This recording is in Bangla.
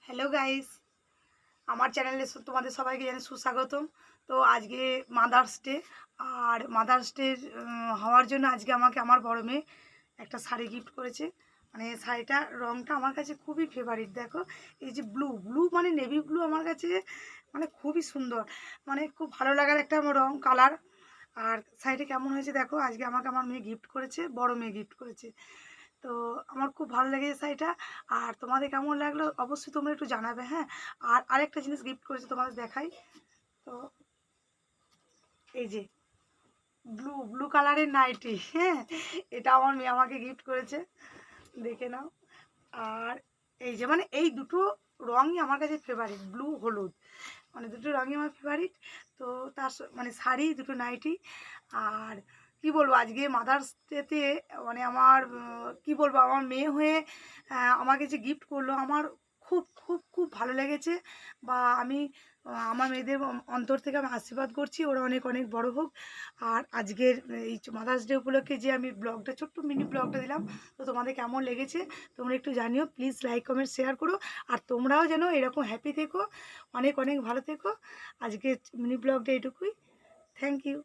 হ্যালো গাইস, আমার চ্যানেলে তোমাদের সবাইকে জানাই সুস্বাগতম। তো আজকে মাদার্স ডে, আর মাদার্স ডে হওয়ার জন্য আজকে আমাকে আমার বড় মেয়ে একটা শাড়ি গিফট করেছে। মানে শাড়িটার রঙটা আমার কাছে খুবই ফেভারিট। দেখো, এই যে ব্লু ব্লু মানে নেভি ব্লু আমার কাছে মানে খুবই সুন্দর, মানে খুব ভালো লাগার একটা রঙ কালার। আর শাড়িটা কেমন হয়েছে দেখো, আজকে আমাকে আমার মেয়ে গিফট করেছে, বড় মেয়ে গিফট করেছে। তো আমার খুব ভালো লেগেছে শাড়িটা। আর তোমাদের কেমন লাগলো অবশ্যই তোমরা একটু জানাবে, হ্যাঁ। আর আরেকটা জিনিস গিফট করেছে, তোমাদের দেখাই। তো এই যে ব্লু ব্লু কালারের নাইটি, হ্যাঁ, এটা আমার মেয়ে আমাকে গিফট করেছে, দেখে নাও। আর এই যে মানে এই দুটো রঙই আমার কাছে ফেভারিট, ব্লু হলুদ, মানে দুটো রঙই আমার ফেভারিট। তো তার মানে শাড়ি দুটো নাইটি। আর কি বলবো, আজকে মাদার্স ডেতে মানে আমার কি বলবো, আমার মেয়ে হয়ে আমাকে যে গিফট করলো, আমার খুব খুব খুব ভালো লেগেছে। বা আমি আমার মেয়েদের অন্তর থেকে আমি আশীর্বাদ করছি, ওরা অনেক অনেক বড় হোক। আর আজকের এই মাদার্স ডে উপলক্ষে যে আমি ব্লগটা, ছোট্ট মিনি ব্লগটা দিলাম, তো তোমাদের কেমন লেগেছে তোমরা একটু জানিও, প্লিজ লাইক কমেন্ট শেয়ার করো। আর তোমরাও যেন এরকম হ্যাপি থেকো, অনেক অনেক ভালো থেকো। আজকে মিনি ব্লগটা এটুকুই। Thank you.